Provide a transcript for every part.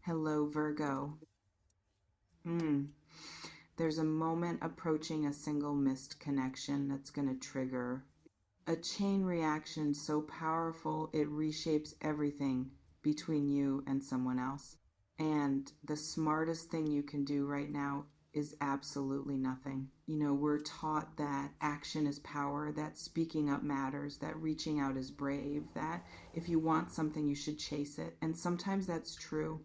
Hello, Virgo. Mm. There's a moment approaching a single missed connection that's going to trigger a chain reaction so powerful it reshapes everything between you and someone else. And the smartest thing you can do right now is absolutely nothing. We're taught that action is power, that speaking up matters, that reaching out is brave, that if you want something, you should chase it. And sometimes that's true.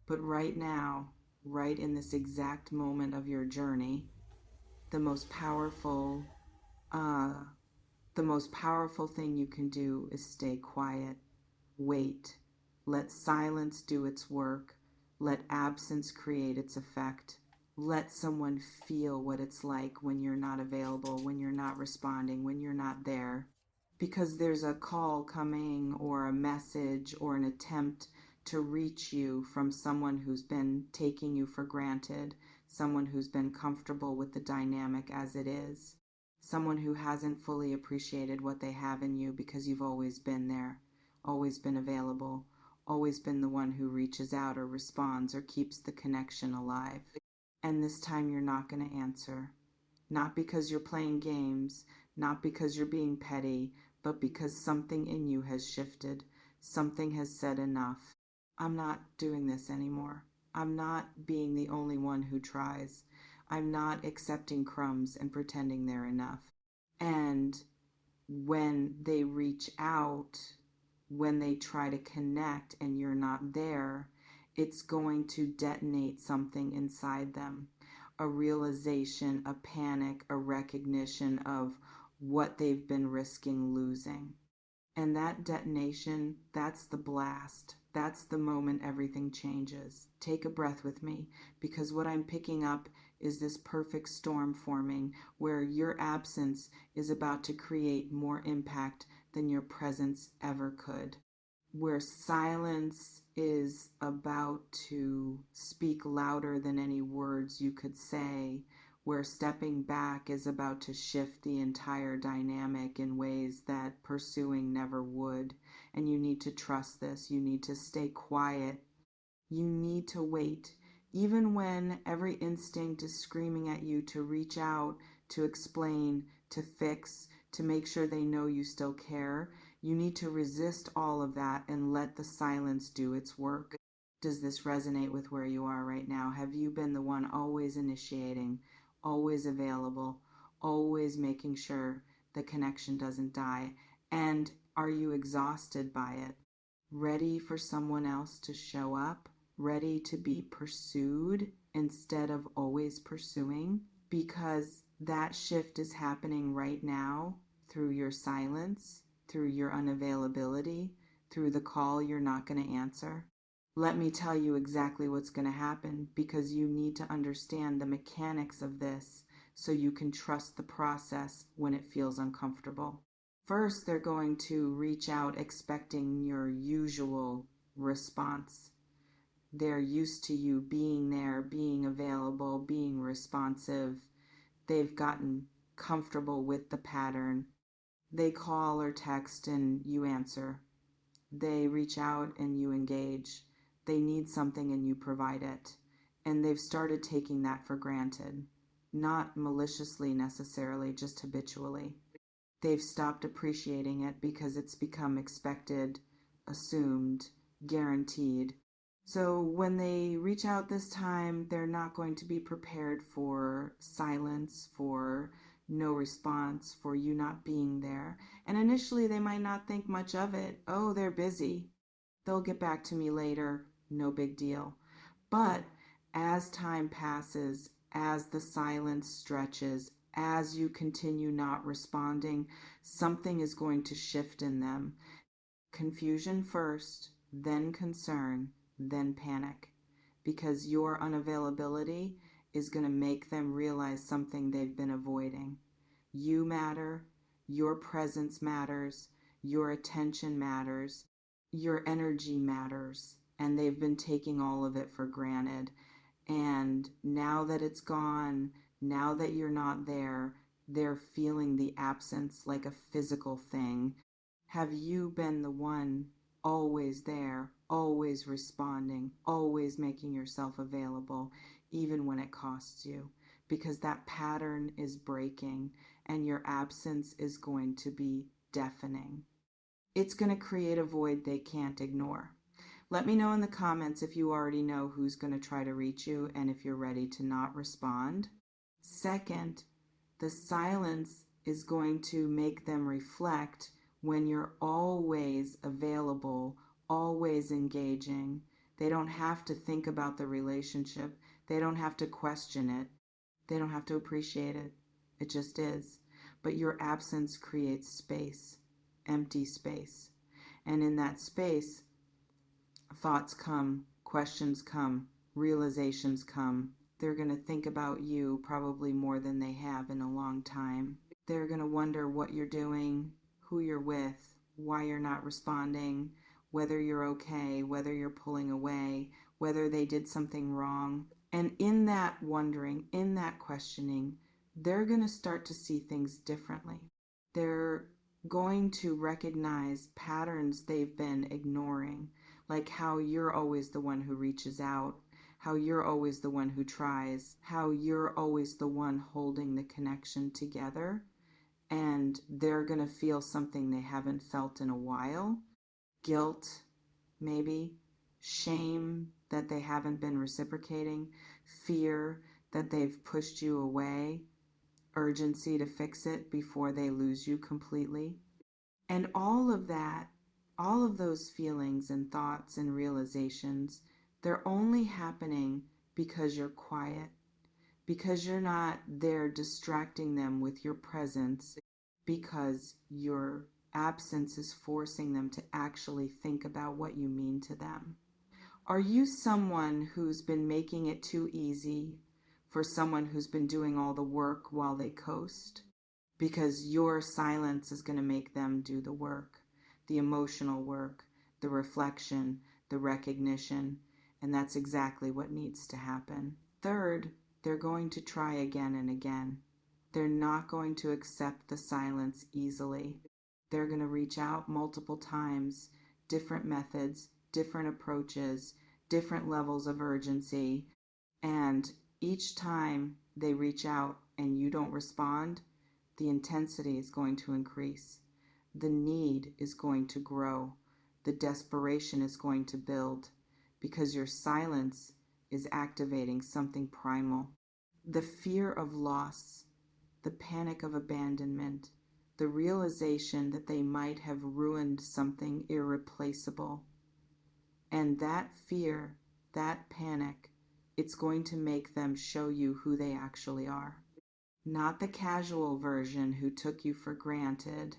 But right now, right in this exact moment of your journey, the most powerful, uh, the most powerful thing you can do is stay quiet, wait, let silence do its work, let absence create its effect. Let someone feel what it's like when you're not available, when you're not responding, when you're not there. Because there's a call coming or a message or an attempt to reach you from someone who's been taking you for granted, someone who's been comfortable with the dynamic as it is, someone who hasn't fully appreciated what they have in you because you've always been there, always been available, always been the one who reaches out or responds or keeps the connection alive. And this time you're not going to answer. Not because you're playing games, not because you're being petty, but because something in you has shifted. Something has said enough. I'm not doing this anymore. I'm not being the only one who tries. I'm not accepting crumbs and pretending they're enough. And when they reach out, when they try to connect and you're not there, it's going to detonate something inside them, a realization, a panic, a recognition of what they've been risking losing. And that detonation, that's the blast. That's the moment everything changes. Take a breath with me, because what I'm picking up is this perfect storm forming where your absence is about to create more impact than your presence ever could. Where silence is about to speak louder than any words you could say, where stepping back is about to shift the entire dynamic in ways that pursuing never would. And you need to trust this. You need to stay quiet. You need to wait. Even when every instinct is screaming at you to reach out, to explain, to fix, to make sure they know you still care, you need to resist all of that and let the silence do its work. Does this resonate with where you are right now? Have you been the one always initiating, always available, always making sure the connection doesn't die? And are you exhausted by it? Ready for someone else to show up? Ready to be pursued instead of always pursuing? Because that shift is happening right now through your silence, through your unavailability, through the call you're not going to answer. Let me tell you exactly what's going to happen, because you need to understand the mechanics of this so you can trust the process when it feels uncomfortable. First, they're going to reach out expecting your usual response. They're used to you being there, being available, being responsive. They've gotten comfortable with the pattern. They call or text and you answer. They reach out and you engage. They need something and you provide it. And they've started taking that for granted. Not maliciously necessarily, just habitually. They've stopped appreciating it because it's become expected, assumed, guaranteed. So when they reach out this time, they're not going to be prepared for silence, for no response, for you not being there. And initially, they might not think much of it. Oh, they're busy. They'll get back to me later. No big deal. But as time passes, as the silence stretches, as you continue not responding, something is going to shift in them. Confusion first, then concern, then panic. Because your unavailability is going to make them realize something they've been avoiding. You matter, your presence matters, your attention matters, your energy matters, and they've been taking all of it for granted. And now that it's gone, now that you're not there, they're feeling the absence like a physical thing. Have you been the one always there, always responding, always making yourself available, even when it costs you, because that pattern is breaking and your absence is going to be deafening. It's going to create a void they can't ignore. Let me know in the comments if you already know who's going to try to reach you and if you're ready to not respond. Second, the silence is going to make them reflect when you're always available, always engaging. They don't have to think about the relationship. They don't have to question it. They don't have to appreciate it. It just is. But your absence creates space, empty space. And in that space, thoughts come, questions come, realizations come. They're going to think about you probably more than they have in a long time. They're going to wonder what you're doing, who you're with, why you're not responding, whether you're okay, whether you're pulling away, whether they did something wrong. And in that wondering, in that questioning, they're going to start to see things differently. They're going to recognize patterns they've been ignoring, like how you're always the one who reaches out, how you're always the one who tries, how you're always the one holding the connection together. And they're going to feel something they haven't felt in a while. Guilt, maybe. Shame that they haven't been reciprocating. Fear that they've pushed you away. Urgency to fix it before they lose you completely. And all of that, all of those feelings and thoughts and realizations, they're only happening because you're quiet, because you're not there distracting them with your presence, because your absence is forcing them to actually think about what you mean to them. Are you someone who's been making it too easy for someone who's been doing all the work while they coast? Because your silence is going to make them do the work, the emotional work, the reflection, the recognition, and that's exactly what needs to happen. Third, they're going to try again and again. They're not going to accept the silence easily. They're going to reach out multiple times, different methods, different approaches, different levels of urgency, and each time they reach out and you don't respond, the intensity is going to increase. The need is going to grow. The desperation is going to build because your silence is activating something primal. The fear of loss, the panic of abandonment, the realization that they might have ruined something irreplaceable. And that fear, that panic, it's going to make them show you who they actually are. Not the casual version who took you for granted,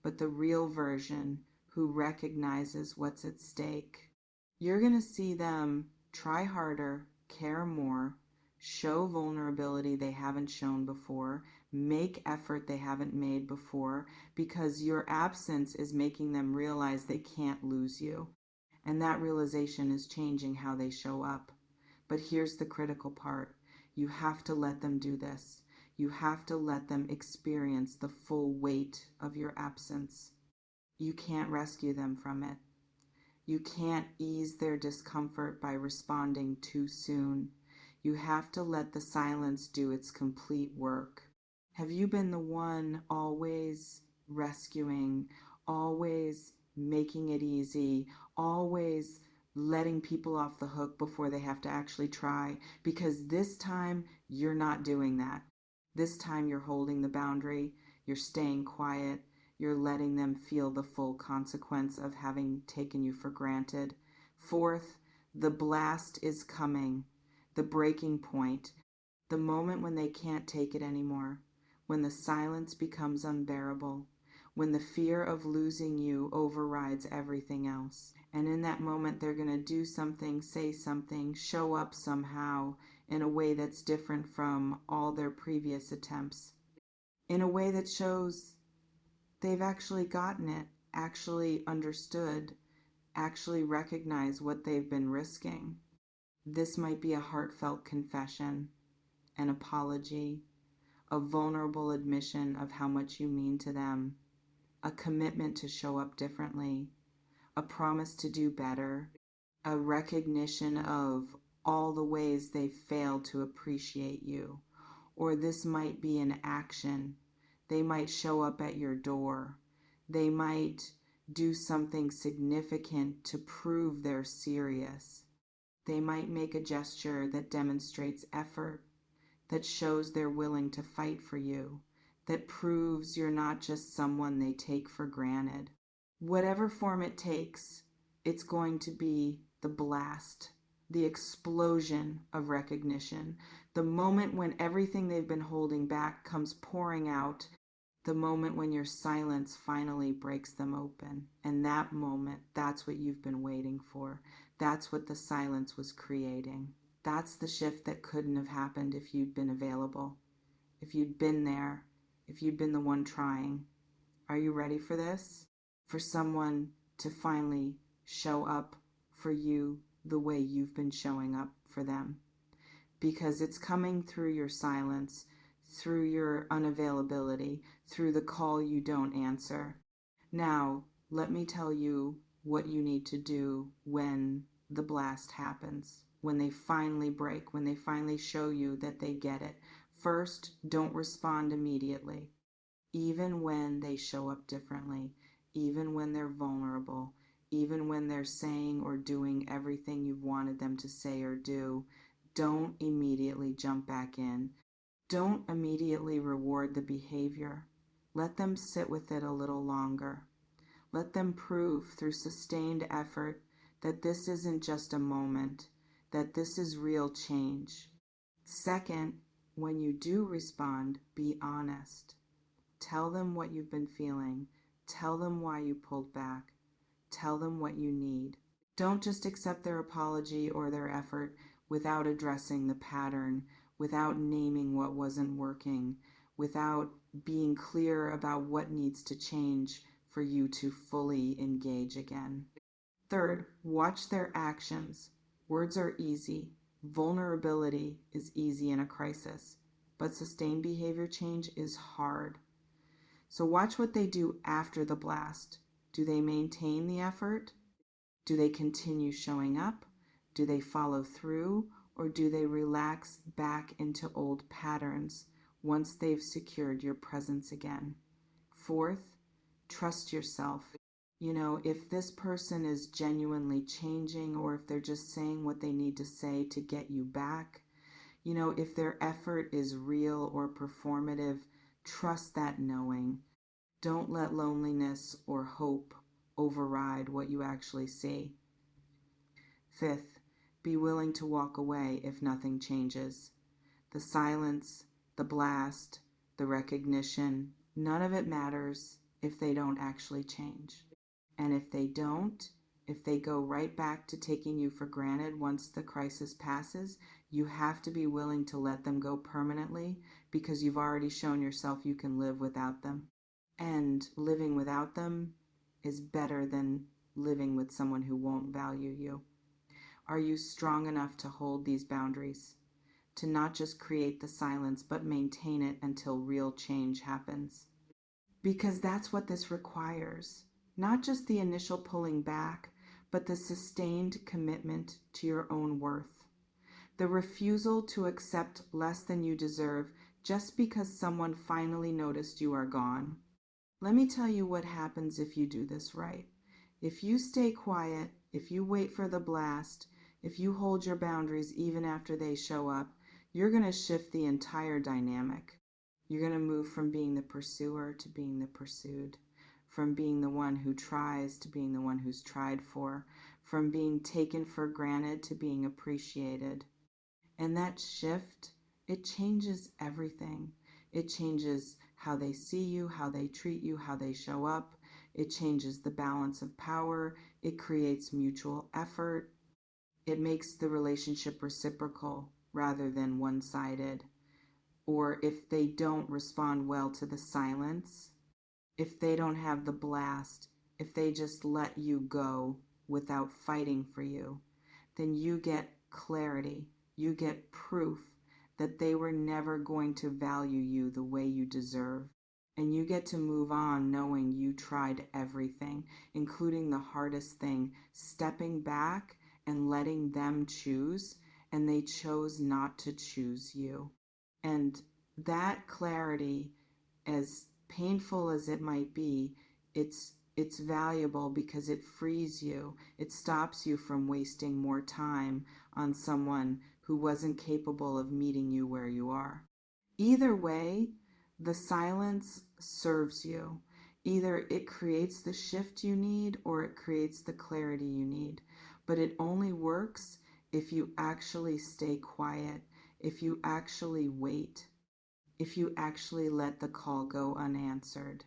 but the real version who recognizes what's at stake. You're going to see them try harder, care more, show vulnerability they haven't shown before, make effort they haven't made before, because your absence is making them realize they can't lose you. And that realization is changing how they show up. But here's the critical part. You have to let them do this. You have to let them experience the full weight of your absence. You can't rescue them from it. You can't ease their discomfort by responding too soon. You have to let the silence do its complete work. Have you been the one always rescuing, always making it easy, always letting people off the hook before they have to actually try? Because this time you're not doing that. This time you're holding the boundary, you're staying quiet, you're letting them feel the full consequence of having taken you for granted. Fourth, the blast is coming, the breaking point, the moment when they can't take it anymore, when the silence becomes unbearable, when the fear of losing you overrides everything else. And in that moment, they're going to do something, say something, show up somehow in a way that's different from all their previous attempts, in a way that shows they've actually gotten it, actually understood, actually recognized what they've been risking. This might be a heartfelt confession, an apology, a vulnerable admission of how much you mean to them, a commitment to show up differently, a promise to do better, a recognition of all the ways they failed to appreciate you. Or this might be an action. They might show up at your door. They might do something significant to prove they're serious. They might make a gesture that demonstrates effort, that shows they're willing to fight for you, that proves you're not just someone they take for granted. Whatever form it takes, it's going to be the blast, the explosion of recognition, the moment when everything they've been holding back comes pouring out, the moment when your silence finally breaks them open. And that moment, that's what you've been waiting for. That's what the silence was creating. That's the shift that couldn't have happened if you'd been available, if you'd been there, if you'd been the one trying. Are you ready for this? For someone to finally show up for you the way you've been showing up for them. Because it's coming through your silence, through your unavailability, through the call you don't answer. Now, let me tell you what you need to do when the blast happens, when they finally break, when they finally show you that they get it. First, don't respond immediately. Even when they show up differently, even when they're vulnerable, even when they're saying or doing everything you've wanted them to say or do, don't immediately jump back in. Don't immediately reward the behavior. Let them sit with it a little longer. Let them prove through sustained effort that this isn't just a moment, that this is real change. Second, when you do respond, be honest. Tell them what you've been feeling. Tell them why you pulled back. Tell them what you need. Don't just accept their apology or their effort without addressing the pattern, without naming what wasn't working, without being clear about what needs to change for you to fully engage again. Third, watch their actions. Words are easy. Vulnerability is easy in a crisis, but sustained behavior change is hard. So watch what they do after the blast. Do they maintain the effort? Do they continue showing up? Do they follow through? Or do they relax back into old patterns once they've secured your presence again? Fourth, trust yourself. If this person is genuinely changing, or if they're just saying what they need to say to get you back, if their effort is real or performative, trust that knowing. Don't let loneliness or hope override what you actually see. Fifth, be willing to walk away if nothing changes. The silence, the blast, the recognition, none of it matters if they don't actually change. And if they don't, if they go right back to taking you for granted once the crisis passes, you have to be willing to let them go permanently, because you've already shown yourself you can live without them. And living without them is better than living with someone who won't value you. Are you strong enough to hold these boundaries? To not just create the silence, but maintain it until real change happens? Because that's what this requires. Not just the initial pulling back, but the sustained commitment to your own worth. The refusal to accept less than you deserve just because someone finally noticed you are gone. Let me tell you what happens if you do this right. If you stay quiet, if you wait for the blast, if you hold your boundaries even after they show up, you're going to shift the entire dynamic. You're going to move from being the pursuer to being the pursued, from being the one who tries to being the one who's tried for, from being taken for granted to being appreciated. And that shift, it changes everything. It changes how they see you, how they treat you, how they show up. It changes the balance of power. It creates mutual effort. It makes the relationship reciprocal rather than one-sided. Or if they don't respond well to the silence, if they don't have the blast, if they just let you go without fighting for you, then you get clarity. You get proof that they were never going to value you the way you deserve. And you get to move on knowing you tried everything, including the hardest thing, stepping back and letting them choose, and they chose not to choose you. And that clarity, as painful as it might be, it's valuable because it frees you. It stops you from wasting more time on someone who wasn't capable of meeting you where you are. Either way, the silence serves you. Either it creates the shift you need or it creates the clarity you need. But it only works if you actually stay quiet, if you actually wait, if you actually let the call go unanswered.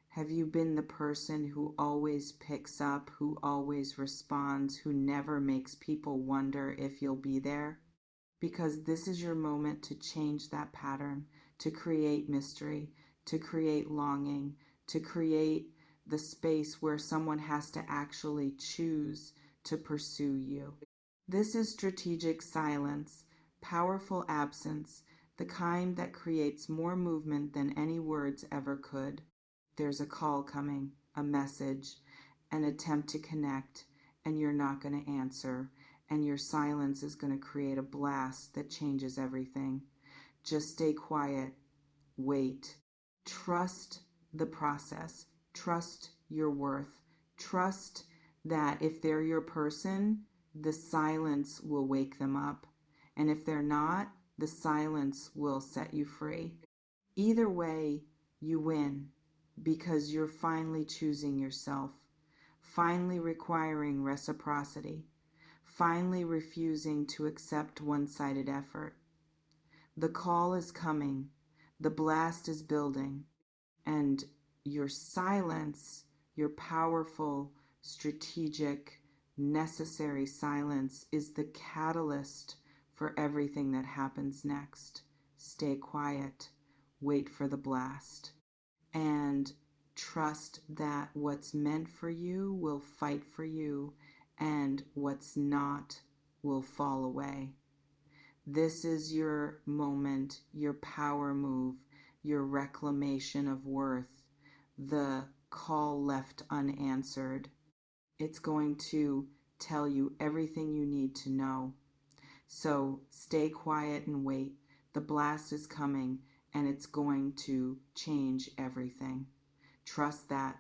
Have you been the person who always picks up, who always responds, who never makes people wonder if you'll be there? Because this is your moment to change that pattern, to create mystery, to create longing, to create the space where someone has to actually choose to pursue you. This is strategic silence, powerful absence, the kind that creates more movement than any words ever could. There's a call coming, a message, an attempt to connect, and you're not going to answer, and your silence is going to create a blast that changes everything. Just stay quiet, wait, trust the process, trust your worth, trust that if they're your person, the silence will wake them up, and if they're not, the silence will set you free. Either way, you win because you're finally choosing yourself, finally requiring reciprocity, finally refusing to accept one-sided effort. The call is coming, the blast is building, and your silence, your powerful, strategic, necessary silence is the catalyst for everything that happens next. Stay quiet, wait for the blast, and trust that what's meant for you will fight for you and what's not will fall away. This is your moment, your power move, your reclamation of worth, the call left unanswered. It's going to tell you everything you need to know. So stay quiet and wait. The blast is coming and it's going to change everything. Trust that.